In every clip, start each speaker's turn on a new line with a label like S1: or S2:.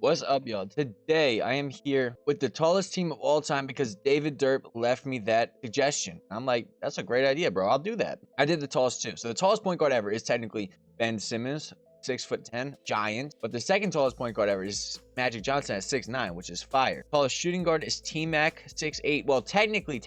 S1: What's up, y'all? Today, I am here with the tallest team of all time because David Derp left me that suggestion. I'm like, that's a great idea, bro. I'll do that. I did the tallest too. So the tallest point guard ever is technically Ben Simmons, 6'10", giant. But the second tallest point guard ever is Magic Johnson at 6'9", which is fire. Tallest shooting guard is T-Mac, 6'8". Well, technically,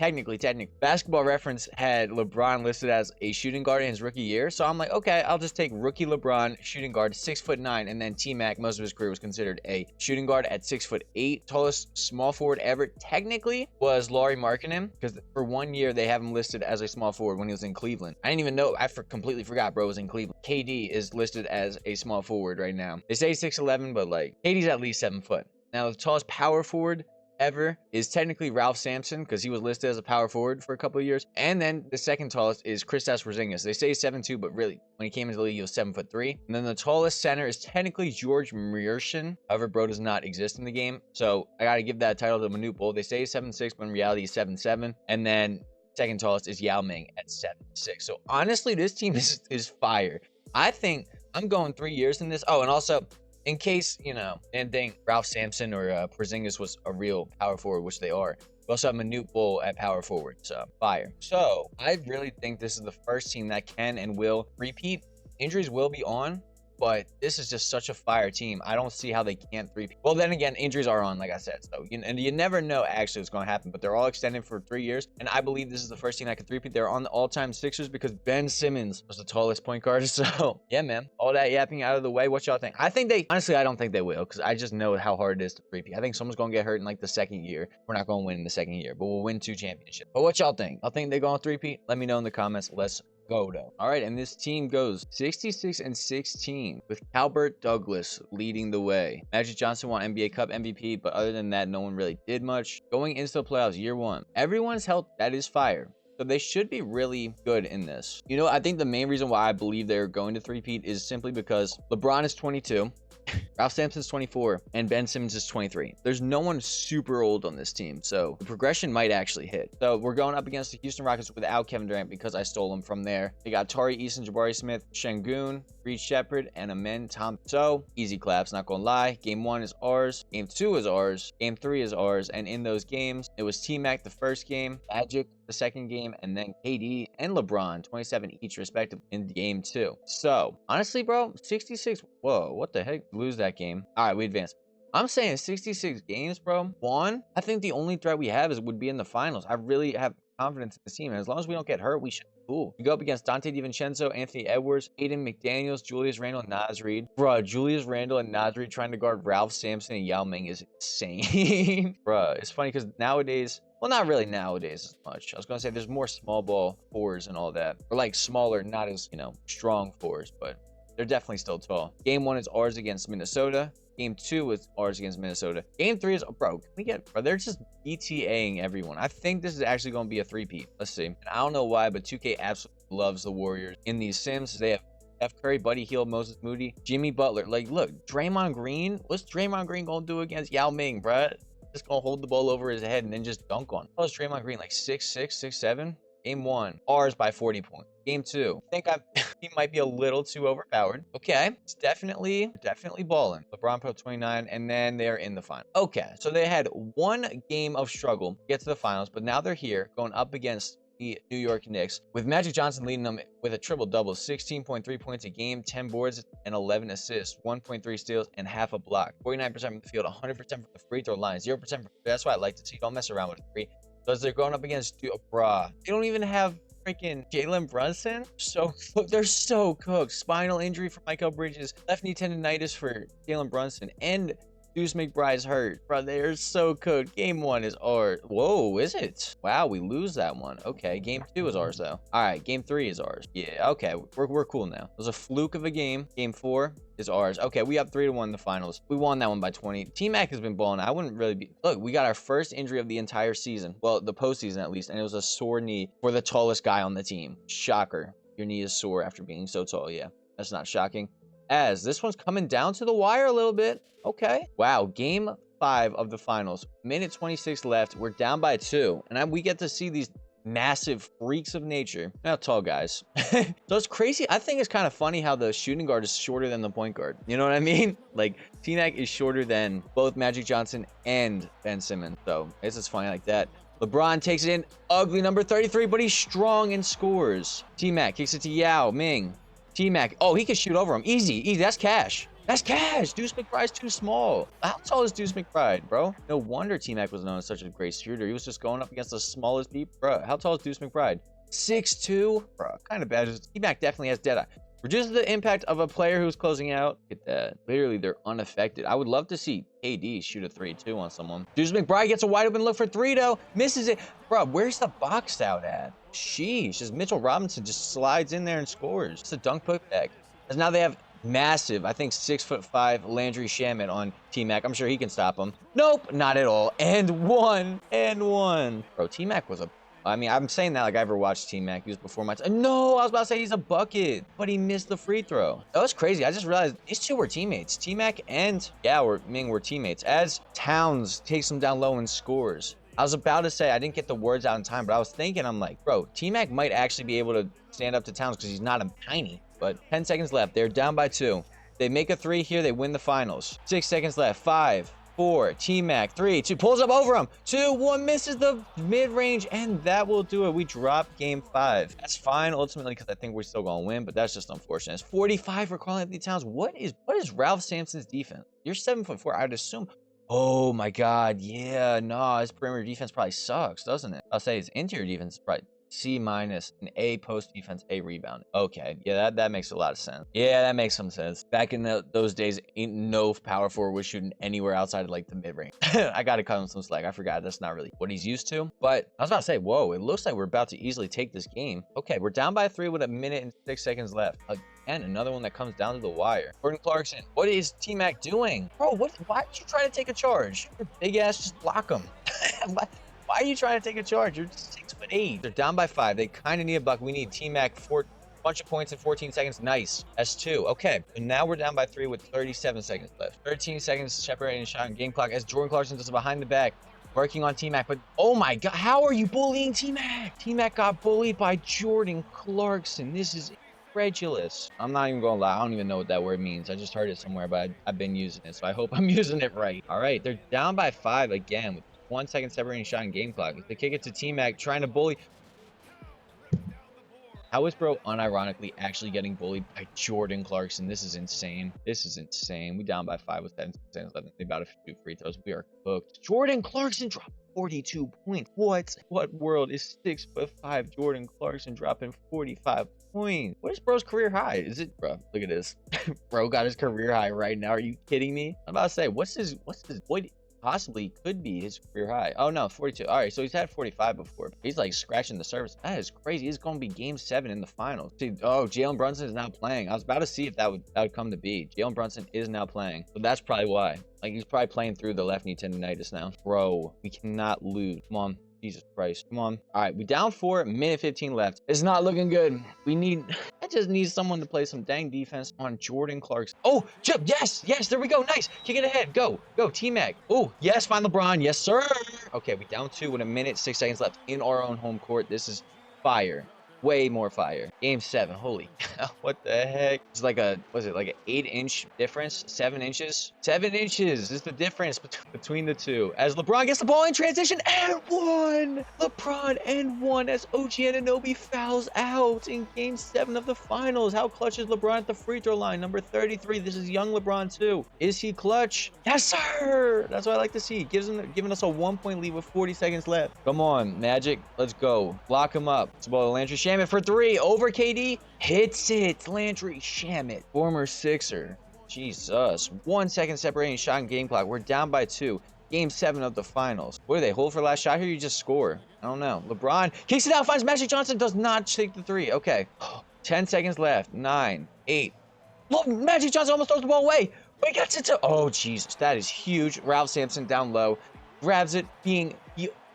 S1: Basketball Reference had LeBron listed as a shooting guard in his rookie year. So I'm like, okay, I'll just take rookie LeBron, shooting guard, 6'9", and then T-Mac, most of his career was considered a shooting guard at 6'8". Tallest small forward ever technically was Lauri Markkanen, because for 1 year they have him listed as a small forward when he was in Cleveland. I didn't even know. I completely forgot bro was in Cleveland. KD is listed as a small forward right now. They say 6'11", but like KD's at least 7 foot. Now the tallest power forward ever is technically Ralph Sampson, because he was listed as a power forward for a couple of years. And then the second tallest is Kristaps Porzingis. They say 7'2", but really when he came into the league he was 7'3". And then the tallest center is technically George Murson. However, bro does not exist in the game, so I gotta give that title to Manute Bol. They say 7'6", but in reality he's 7'7". And then second tallest is Yao Ming at 7'6". So honestly, this team is fire. I think I'm going 3 years in this. Oh, and also, in case, you know, and think Ralph Sampson or Porzingis was a real power forward, which they are. We also have Manute Bol at power forward, so fire. So I really think this is the first team that can and will repeat. Injuries will be on, but this is just such a fire team. I don't see how they can't repeat. Well, then again, injuries are on, like I said. So and you never know actually what's going to happen, but they're all extended for 3 years. And I believe this is the first team that could repeat. They're on the all-time Sixers because Ben Simmons was the tallest point guard. So yeah, man, all that yapping out of the way. What y'all think? I think they, honestly, I don't think they will, because I just know how hard it is to repeat. I think someone's going to get hurt in like the second year. We're not going to win in the second year, but we'll win 2 championships. But what y'all think? Y'all think they're going to repeat? Let me know in the comments. Let's go though. All right, and this team goes 66-16 with Calbert Douglas leading the way. Magic Johnson won NBA Cup MVP, but other than that, no one really did much. Going into the playoffs year 1, everyone's health, that is fire. So they should be really good in this. You know, I think the main reason why I believe they're going to three-peat is simply because LeBron is 22, Ralph Sampson's 24, and Ben Simmons is 23. There's no one super old on this team, so the progression might actually hit. So we're going up against the Houston Rockets without Kevin Durant because I stole him from there. They got Tari Eason, Jabari Smith, Şengün, Reed Shepard, and Amen Thompson. So easy claps, not gonna lie. Game 1 is ours. Game 2 is ours. Game 3 is ours. And in those games, it was T-Mac the first game, Magic the second game, and then KD and LeBron 27 each respectively in game 2. So honestly, bro, 66. Whoa, what the heck? Lose that game. All right, we advance. I'm saying 66 games, bro. I think the only threat we have would be in the finals. I really have confidence in this team, and as long as we don't get hurt, we should be cool. We go up against Dante DiVincenzo, Anthony Edwards, Aiden McDaniels, Julius Randle, and Naz Reid. Bro, Julius Randle and Naz Reid trying to guard Ralph Sampson and Yao Ming is insane. Bro, it's funny because nowadays, well, not really nowadays as much. I was going to say there's more small ball fours and all that. Or like smaller, not as, you know, strong fours, but they're definitely still tall. Game 1 is ours against Minnesota. Game 2 is ours against Minnesota. Game 3 is, bro, they're just BTAing everyone. I think this is actually going to be a three-peat. Let's see. And I don't know why, but 2K absolutely loves the Warriors. In these Sims, they have Steph Curry, Buddy Hield, Moses Moody, Jimmy Butler. Like, look, Draymond Green. What's Draymond Green going to do against Yao Ming, bruh? Just gonna hold the ball over his head and then just dunk on. How is Draymond Green? Like 6'6", 6'7"? Game 1, ours by 40 points. Game 2, I think he might be a little too overpowered. Okay, it's definitely balling. LeBron put 29, and then they're in the final. Okay, so they had 1 game of struggle to get to the finals, but now they're here going up against the New York Knicks with Magic Johnson leading them with a triple-double, 16.3 points a game, 10 boards and 11 assists, 1.3 steals, and half a block. 49% from the field, 100% from the free throw line, 0% from that's why I like to see. Don't mess around with a 3. Because they're going up against, bruh. They don't even have freaking Jalen Brunson. So they're so cooked. Spinal injury for Michael Bridges, left knee tendonitis for Jalen Brunson, and Deuce McBride's hurt. Bro, they're so cooked. Game 1 is ours. Whoa, is it? Wow, we lose that one. Okay, game 2 is ours, though. All right, game 3 is ours. Yeah, okay, we're cool now. It was a fluke of a game. Game 4 is ours. Okay, we up 3-1 in the finals. We won that one by 20. T-Mac has been balling. I wouldn't really be... Look, we got our first injury of the entire season. Well, the postseason, at least, and it was a sore knee for the tallest guy on the team. Shocker. Your knee is sore after being so tall. Yeah, that's not shocking. As this one's coming down to the wire a little bit. Okay. Wow. Game 5 of the finals. Minute 26 left. We're down by 2. And we get to see these massive freaks of nature. Not tall guys. So it's crazy. I think it's kind of funny how the shooting guard is shorter than the point guard. You know what I mean? Like, T-Mac is shorter than both Magic Johnson and Ben Simmons. So it's just funny like that. LeBron takes it in. Ugly number 33, but he's strong and scores. T-Mac kicks it to Yao Ming. T-Mac. Oh, he can shoot over him. Easy. Easy. That's cash. That's cash. Deuce McBride's too small. How tall is Deuce McBride, bro? No wonder T-Mac was known as such a great shooter. He was just going up against the smallest people. Bro, how tall is Deuce McBride? 6'2"? Bro, kind of bad. T-Mac definitely has dead eye. Reduces the impact of a player who's closing out. Look at that. Literally, they're unaffected. I would love to see KD shoot a 3-2 on someone. Deuce McBride gets a wide open look for 3, though. Misses it. Bro, where's the box out at? Sheesh. Just Mitchell Robinson just slides in there and scores. It's a dunk putback. Because now they have massive, I think 6'5" Landry Shamet on T-Mac. I'm sure he can stop him. Nope, not at all. And one. Bro, T-Mac was a... I mean, I'm saying that like I ever watched T-Mac. He was before my time. No, I was about to say he's a bucket, but he missed the free throw. That was crazy. I just realized these two were teammates. T-Mac and Yao Ming were teammates. As Towns takes him down low and scores. I was about to say, I didn't get the words out in time, but I was thinking, I'm like, bro, T-Mac might actually be able to stand up to Towns because he's not a tiny. But 10 seconds left. They're down by 2. They make a 3 here. They win the finals. 6 seconds left. 5, 4. T-Mac. 3, 2. Pulls up over him. 2, 1. Misses the mid-range. And that will do it. We drop game 5. That's fine ultimately because I think we're still going to win. But that's just unfortunate. It's 45 for Karl-Anthony Towns. What is Ralph Sampson's defense? You're 7'4". I'd assume. Oh my God. Yeah. No, his perimeter defense probably sucks, doesn't it? I'll say his interior defense is probably C-, an A post defense, A rebound. Okay, yeah, that makes a lot of sense. Yeah, that makes some sense. Back in those days, ain't no power forward was shooting anywhere outside of like the mid range. I gotta cut him some slack. I forgot that's not really what he's used to. But I was about to say, whoa, it looks like we're about to easily take this game. Okay, we're down by 3 with 1 minute and 6 seconds left. Again, another one that comes down to the wire. Jordan Clarkson, what is T-Mac doing? Bro, why are you trying to take a charge? Your big ass, just block him. Why are you trying to take a charge? You're 6'8". They're down by 5. They kind of need a buck. We need T-Mac bunch of points in 14 seconds. Nice. That's 2. Okay. And now we're down by 3 with 37 seconds left. 13 seconds separating shot and game clock as Jordan Clarkson does behind the back. Working on T-Mac. But oh my God, how are you bullying T-Mac? T-Mac got bullied by Jordan Clarkson. This is incredulous. I'm not even gonna lie. I don't even know what that word means. I just heard it somewhere, but I've been using it. So I hope I'm using it right. All right. They're down by 5 again with 1 second separating shot and game clock. They kick it to T-Mac, trying to bully. How is bro unironically actually getting bullied by Jordan Clarkson? This is insane. This is insane. We down by 5 with 7 seconds left. They about to shoot free throws. We are cooked. Jordan Clarkson dropped 42 points. What world is 6'5" Jordan Clarkson dropping 45 points? What is bro's career high? Is it, bro? Look at this. Bro got his career high right now. Are you kidding me? I'm about to say, what possibly could be his career high? Oh no, 42. All right, so he's had 45 before. He's like scratching the surface. That is crazy. It's going to be game 7 in the finals. See, oh, Jalen Brunson is now playing. I was about to see if that would come to be. Jalen Brunson is now playing, so that's probably why. Like, he's probably playing through the left knee tendonitis now. Bro, we cannot lose. Come on. Jesus Christ. Come on. All right, we down 4, minute 15 left. It's not looking good. I just need someone to play some dang defense on Jordan Clarkson. Oh, chip. Yes. There we go. Nice. Kick it ahead. Go. T-Mac. Oh, yes. Find LeBron. Yes, sir. Okay, we down 2 with 1 minute, 6 seconds left in our own home court. This is fire. Way more fire. Game 7. Holy cow. What the heck? It's like an 8-inch difference? 7 inches? 7 inches is the difference between the two. As LeBron gets the ball in transition and 1. LeBron and 1 as OG Anunoby fouls out in game 7 of the finals. How clutch is LeBron at the free throw line? Number 33. This is young LeBron too. Is he clutch? Yes, sir. That's what I like to see. Giving us a 1-point lead with 40 seconds left. Come on, Magic. Let's go. Lock him up. It's ball to Landry Shamet for 3 over KD. Hits it. Landry Shamet, former Sixer. Jesus. 1 second separating shot and game clock. We're down by 2. Game 7 of the finals. What do they hold for last shot here? You just score. I don't know. LeBron kicks it out, finds Magic Johnson, does not take the 3. Okay. 10 seconds left. 9, 8. Look, Magic Johnson almost throws the ball away. But he gets it to... Oh, Jesus. That is huge. Ralph Sampson down low. Grabs it,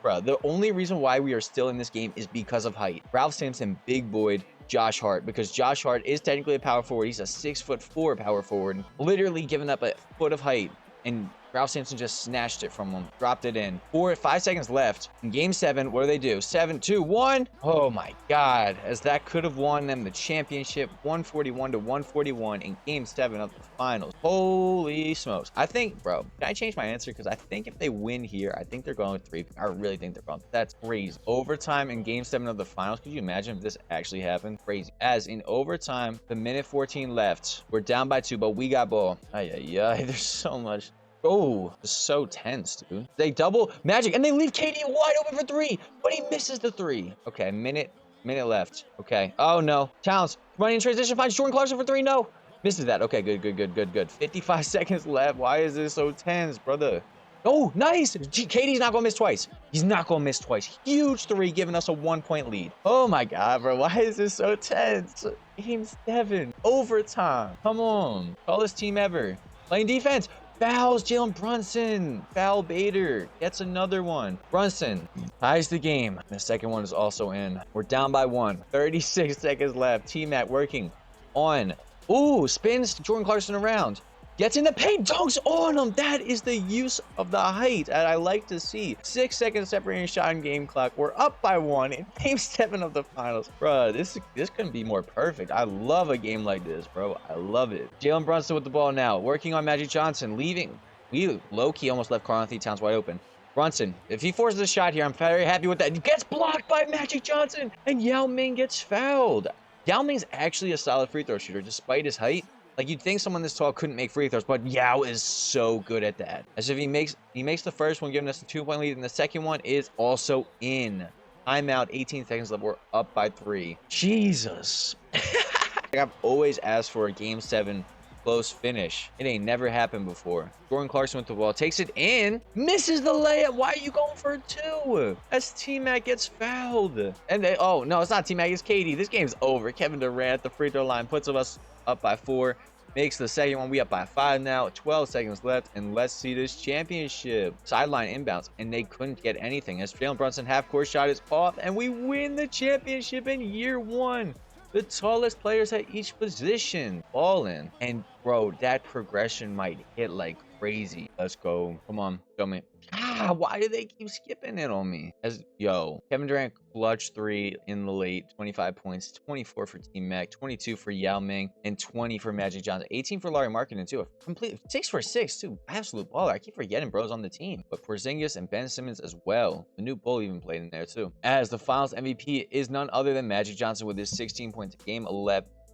S1: Bro, the only reason why we are still in this game is because of height. Ralph Sampson big boyed Josh Hart because Josh Hart is technically a power forward. He's a 6'4" power forward, literally giving up a foot of height and Ralph Sampson just snatched it from him, dropped it in. 5 seconds left. In game 7, what do? 7-2-1. Oh my God, as that could have won them the championship, 141-141 in game 7 of the finals. Holy smokes. I think, bro, can I change my answer? Because I think if they win here, I think they're going with 3. I really think they're going. That's crazy. Overtime in game 7 of the finals. Could you imagine if this actually happened? Crazy. As in overtime, the minute 14 left, we're down by 2, but we got ball. There's so much. Oh, it's so tense, dude. They double Magic, and they leave KD wide open for 3, but he misses the 3. Okay, minute left. Okay. Oh, no. Towns, running in transition, finds Jordan Clarkson for 3. No. Misses that. Okay, good. 55 seconds left. Why is this so tense, brother? Oh, nice. KD's not going to miss twice. He's not going to miss twice. Huge 3, giving us a 1-point lead. Oh, my God, bro. Why is this so tense? Game 7. Overtime. Come on. Tallest team ever. Playing defense. Fouls Jalen Brunson. Foul Bader. Gets another one. Brunson ties the game. The second one is also in. We're down by 1. 36 seconds left. T-Mac working on. Ooh, spins Jordan Clarkson around. Gets in the paint, dunks on him. That is the use of the height that I like to see. 6 seconds separating shot and game clock. We're up by 1 in game 7 of the finals. Bro, this couldn't be more perfect. I love a game like this, bro. I love it. Jalen Brunson with the ball now. Working on Magic Johnson. Leaving. We low-key almost left Karl-Anthony Towns wide open. Brunson, if he forces a shot here, I'm very happy with that. He gets blocked by Magic Johnson, and Yao Ming gets fouled. Yao Ming's actually a solid free throw shooter, despite his height. Like, you'd think someone this tall couldn't make free throws, but Yao is so good at that. As if he makes the first one, giving us a 2-point lead, and the second one is also in. Timeout, 18 seconds left. We're up by 3. Jesus. I've always asked for a game 7 close finish. It ain't never happened before. Jordan Clarkson with the ball, takes it in, misses the layup. Why are you going for 2? As T-Mac gets fouled. And oh no, it's not T-Mac, it's KD. This game's over. Kevin Durant at the free throw line puts us up by 4. Makes the second one. We up by 5 now. 12 seconds left, and let's see this championship. Sideline inbounds, and they couldn't get anything as Jalen Brunson half-court shot is off, and we win the championship in year 1. The tallest players at each position all in. And bro, that progression might hit like crazy. Let's go. Come on, show me. Why do they keep skipping it on me? Kevin Durant clutch 3 in the late, 25 points, 24 for T-Mac, 22 for Yao Ming, and 20 for Magic Johnson, 18 for Larry Markkinen too. A complete 6 for 6 too. Absolute baller. I keep forgetting bro's on the team, but Porzingis and Ben Simmons as well. The new Bull even played in there too. As the Finals MVP is none other than Magic Johnson with his 16 points a game,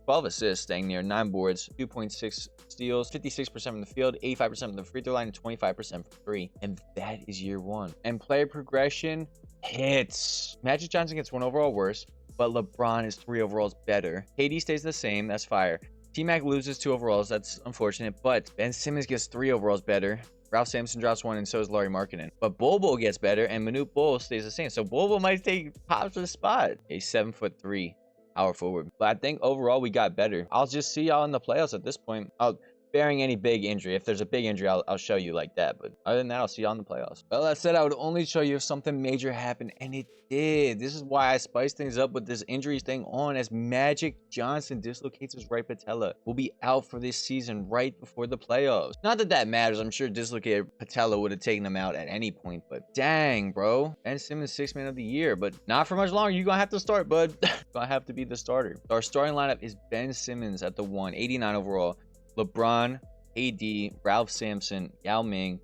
S1: 12 assists, staying near 9 boards, 2.6 steals, 56% from the field, 85% from the free throw line, and 25% from 3. And that is year 1. And player progression hits. Magic Johnson gets 1 overall worse, but LeBron is 3 overalls better. KD stays the same. That's fire. T-Mac loses 2 overalls. That's unfortunate, but Ben Simmons gets 3 overalls better. Ralph Sampson drops 1, and so is Larry Markkinen. But Bol gets better, and Manute Bol stays the same. So Bol might take Pop's spot. A 7'3" power forward. But I think overall we got better. I'll just see y'all in the playoffs at this point. Bearing any big injury. If there's a big injury, I'll show you like that. But other than that, I'll see y'all in the playoffs. Well, that said, I would only show you if something major happened, and it did. This is why I spiced things up with this injuries thing on, as Magic Johnson dislocates his right patella. Will be out for this season right before the playoffs. Not that that matters. I'm sure dislocated patella would have taken him out at any point. But dang, bro. Ben Simmons 6th man of the year. But not for much longer. You're going to have to start, bud. Gonna have to be the starter. Our starting lineup is Ben Simmons at the 1, 89 overall. LeBron, AD, Ralph Sampson, Yao Ming,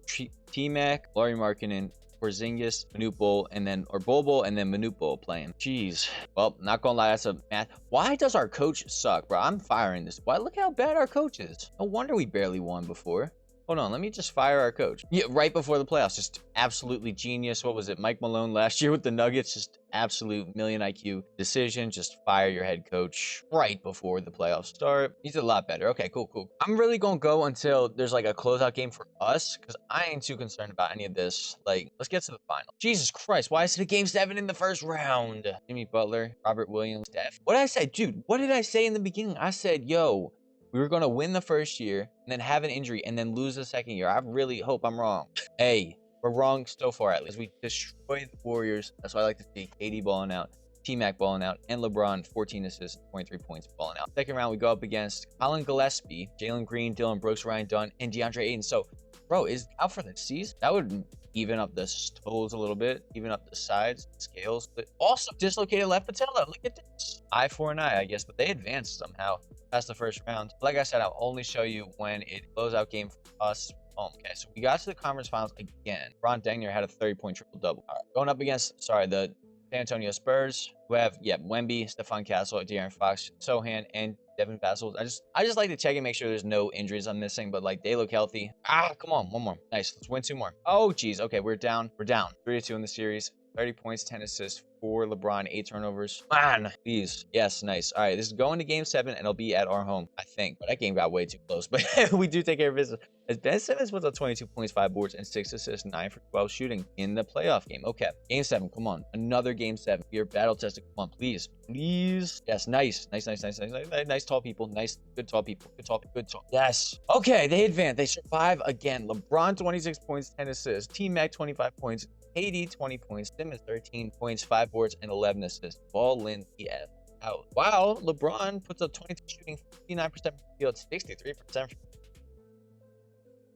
S1: T-Mac, Larry Markkinen, Porzingis, Manute Bol, and then Bol, and then Manute Bol playing. Jeez. Well, not gonna lie, that's a math. Why does our coach suck, bro? I'm firing this. Why? Look how bad our coach is. No wonder we barely won before. Hold on, let me just fire our coach. Yeah, right before the playoffs, just absolutely genius. What was it? Mike Malone last year with the Nuggets, just absolute million IQ decision. Just fire your head coach right before the playoffs start. He's a lot better. Okay, cool. I'm really gonna go until there's like a closeout game for us, because I ain't too concerned about any of this. Like, let's get to the final. Jesus Christ, why is it a game 7 in the first round? Jimmy Butler, Robert Williams, Steph. What did I say? Dude, what did I say in the beginning? I said, yo, we were going to win the first year and then have an injury and then lose the second year. I really hope I'm wrong. Hey, we're wrong so far at least. We destroyed the Warriors. That's why I like to see KD balling out, T-Mac balling out, and LeBron 14 assists, 23 points balling out. Second round, we go up against Colin Gillespie, Jalen Green, Dylan Brooks, Ryan Dunn, and DeAndre Ayton. So bro, is out for the season. That would even up the toes a little bit, even up the sides, scales. But also dislocated left patella. Look at this. Eye for an eye, I guess, but they advanced somehow past the first round. Like I said, I'll only show you when it close out game for us. Okay, so we got to the conference finals again. Ron Degner had a 30-point triple-double. All right, going up against, the San Antonio Spurs, who have, Wemby, Stephon Castle, De'Aaron Fox, Sohan, and Devin Vassell. I just like to check and make sure there's no injuries I'm missing, but like they look healthy. Come on, one more. Nice, let's win 2 more. Oh, geez. Okay, we're down. 3-2 in the series. 30 points, 10 assists for LeBron, 8 turnovers. Man, please. Yes, nice. All right, this is going to game 7, and it'll be at our home, I think. But that game got way too close. But we do take care of business. As Ben Simmons puts up 22 points, 5 boards, and 6 assists, 9 for 12 shooting in the playoff game. Okay, game 7. Come on, another game 7. We are battle tested. Come on, please. Please. Yes, nice. Nice tall people. Nice, good tall people. Good tall. Yes. Okay, they advance. They survive again. LeBron, 26 points, 10 assists. T-Mac, 25 points. KD, 20 points. Simmons, 13 points, 5 boards, and 11 assists. Ball in the F out. Wow, LeBron puts up 22 shooting, 59% from the field, 63%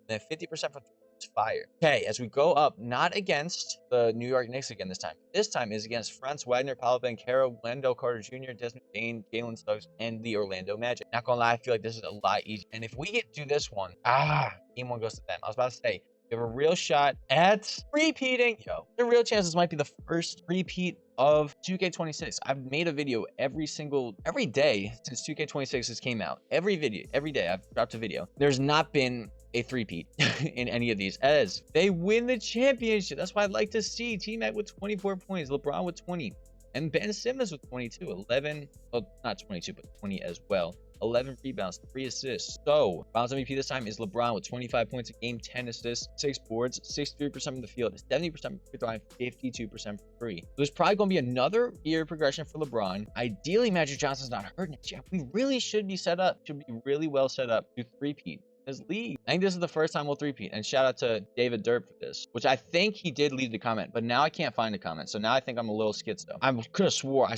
S1: and 50% from fire. Okay, as we go up, not against the New York Knicks again this time. This time is against Franz Wagner, Paolo Banchero, Wendell Carter Jr., Desmond Bane, Jalen Suggs, and the Orlando Magic. Not gonna lie, I feel like this is a lot easier. And if we get to this one, game 1 goes to them. I was about to say, we have a real shot at repeating. The real chances might be the first repeat of 2K26. I've made a video every day since 2K26 came out. Every day I've dropped a video. There's not been a three-peat in any of these as they win the championship. That's why I'd like to see T-Mac with 24 points, LeBron with 20, and Ben Simmons with 22, 11, well, not 22, but 20 as well. 11 rebounds, 3 assists. So, Finals MVP this time is LeBron with 25 points a game, 10 assists, 6 boards, 63% from the field, 70% from free throw, and 52% from free. So there's probably going to be another year progression for LeBron. Ideally, Magic Johnson's not hurt next year. We really should be really well set up to three-peat this league. I think this is the first time we'll three-peat. And shout out to David Derp for this, which I think he did leave the comment, but now I can't find the comment. So now I think I'm a little schizo. I could have swore I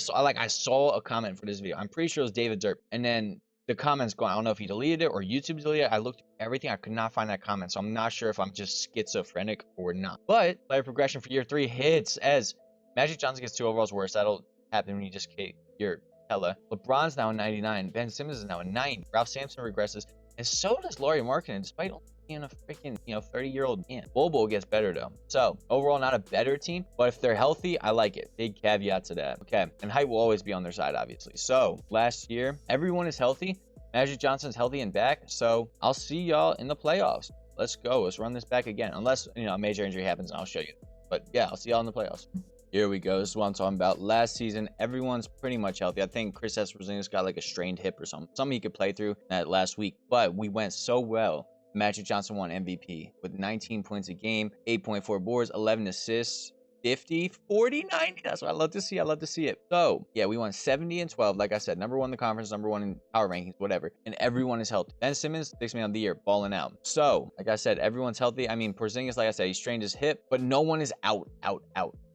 S1: saw a comment for this video. I'm pretty sure it was David Derp. And then the comments going, I don't know if he deleted it or YouTube deleted it. I looked at everything. I could not find that comment. So I'm not sure if I'm just schizophrenic or not. But player progression for year 3 hits as Magic Johnson gets 2 overalls worse. That'll happen when you just get your hella. LeBron's now a 99. Ben Simmons is now a 90. Ralph Sampson regresses. And so does Lauri Markkanen, despite only being a freaking, 30-year-old man. Bobo gets better, though. So, overall, not a better team, but if they're healthy, I like it. Big caveat to that. Okay, and height will always be on their side, obviously. So, last year, everyone is healthy. Magic Johnson's healthy and back. So, I'll see y'all in the playoffs. Let's go. Let's run this back again. Unless, a major injury happens, and I'll show you. But, yeah, I'll see y'all in the playoffs. Here we go. This is what I'm talking about. Last season, everyone's pretty much healthy. I think Chris Porzingis got like a strained hip or something he could play through that last week. But we went so well. Magic Johnson won MVP with 19 points a game, 8.4 boards, 11 assists, 50, 40, 90. That's what I love to see. I love to see it. So, yeah, we won 70 and 12. Like I said, number 1 in the conference, number 1 in power rankings, whatever. And everyone is healthy. Ben Simmons, 6th man of the year, balling out. So, like I said, everyone's healthy. I mean, Porzingis, like I said, he strained his hip, but no one is out.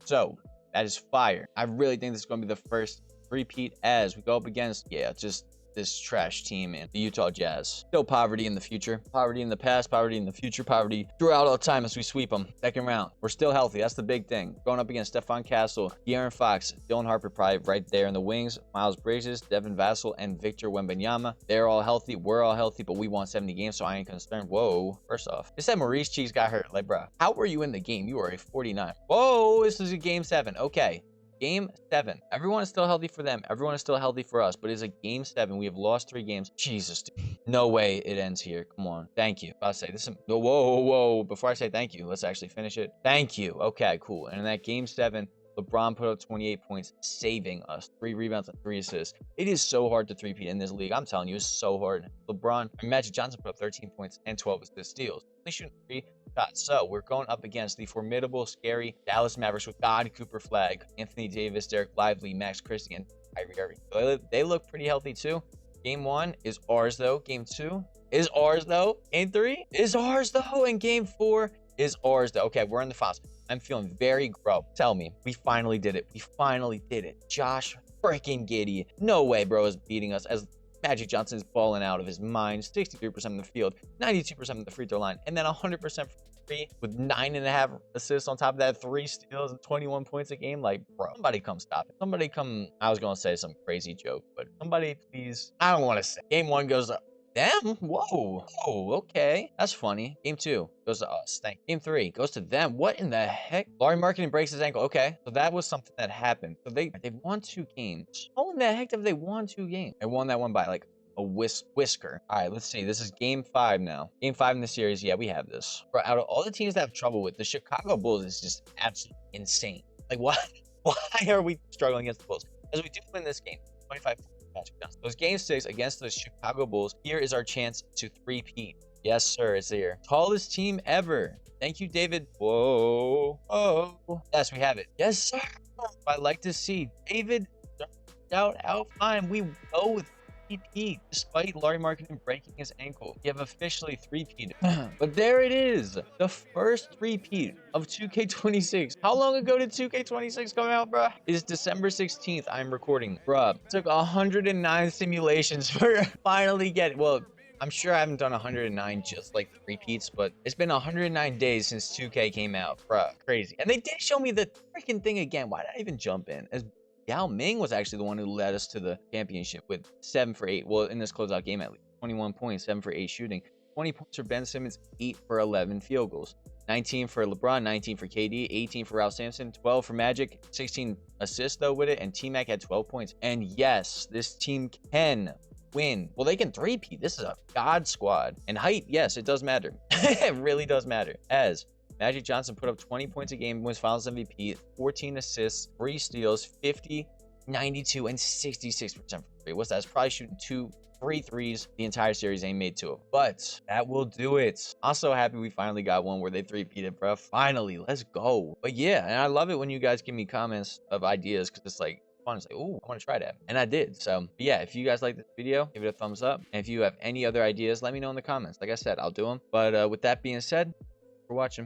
S1: So, that is fire. I really think this is going to be the first repeat as we go up against, just this trash team and the Utah Jazz. Still poverty in the future. Poverty in the past, poverty in the future, poverty throughout all time as we sweep them. Second round. We're still healthy. That's the big thing. Going up against Stephon Castle, De'Aaron Fox, Dylan Harper probably right there in the wings, Miles Bridges, Devin Vassell, and Victor Wembanyama. They're all healthy. We're all healthy, but we won 70 games, so I ain't concerned. Whoa. First off, they said Maurice Cheeks got hurt. Like, bro, how were you in the game? You were a 49. Whoa, this is a game 7. Okay. Game 7. Everyone is still healthy for them. Everyone is still healthy for us. But it's a game 7. We have lost 3 games. Jesus, dude. No way it ends here. Come on. Thank you. I'll say this. Whoa. Before I say thank you, let's actually finish it. Thank you. Okay, cool. And in that game 7, LeBron put up 28 points, saving us. 3 rebounds and 3 assists. It is so hard to three-peat in this league. I'm telling you, it's so hard. Magic Johnson put up 13 points and 12 assist steals. Only shooting 3 shots. So we're going up against the formidable, scary Dallas Mavericks with God, Cooper Flag, Anthony Davis, Derek Lively, Max Christie, and Kyrie Irving. So they look pretty healthy too. Game 1 is ours though. Game 2 is ours though. Game 3 is ours though. And game 4 is ours though. Okay, we're in the finals. I'm feeling very Tell me, we finally did it. We finally did it. Josh freaking Giddey. No way, bro, is beating us as Magic Johnson's balling out of his mind. 63% from the field, 92% from the free throw line, and then 100% from three with 9.5 assists on top of that, 3 steals and 21 points a game. Like, bro, somebody come stop it. Somebody come. I was gonna say some crazy joke, but somebody please. I don't want to say. Game 1 goes up. Them? Whoa. Oh, okay. That's funny. Game 2 goes to us. Thank you. Game 3 goes to them. What in the heck? Larry Marketing breaks his ankle. Okay. So that was something that happened. So they've won 2 games. How in the heck have they won 2 games? I won that one by like a whisker. All right, let's see. This is game 5 now. Game 5 in the series. Yeah, we have this. Bro, out of all the teams that have trouble with, the Chicago Bulls is just absolutely insane. Like, why are we struggling against the Bulls? Because we do win this game. 25 Magic Johnson. Those game 6 against the Chicago Bulls. Here is our chance to three-peat. Yes, sir, it's here. Tallest team ever. Thank you, David. Whoa. Oh. Yes, we have it. Yes, sir. I like to see David out fine. We go with three-peat despite Larry Marketing breaking his ankle. We have officially three-peated. But there it is. The first three-peat of 2K26. How long ago did 2K26 come out, bruh? It's December 16th. I'm recording. Bruh, it took 109 simulations for finally getting, well, I'm sure I haven't done 109 just like repeats, but it's been 109 days since 2K came out. Bruh, crazy. And they did show me the freaking thing again. Why did I even jump in? As Yao Ming was actually the one who led us to the championship with 7 for 8. Well, in this closeout game at least. 21 points, 7 for 8 shooting. 20 points for Ben Simmons, 8 for 11 field goals. 19 for LeBron, 19 for KD, 18 for Ralph Sampson, 12 for Magic, 16 assists though with it, and T-Mac had 12 points. And yes, this team can win. Well, they can three-peat. This is a god squad. And height, yes, it does matter. It really does matter. As Magic Johnson put up 20 points a game, wins Finals MVP, 14 assists, 3 steals, 50, 92, and 66% from three. What's that? It's probably shooting 2 free threes the entire series. Ain't made 2 of. But that will do it. Also happy we finally got one where they three-peated, bro. Finally, let's go. But yeah, and I love it when you guys give me comments of ideas because it's like, fun. It's like, oh, I want to try that. And I did. So yeah, if you guys like this video, give it a thumbs up. And if you have any other ideas, let me know in the comments. Like I said, I'll do them. But with that being said, thanks for watching.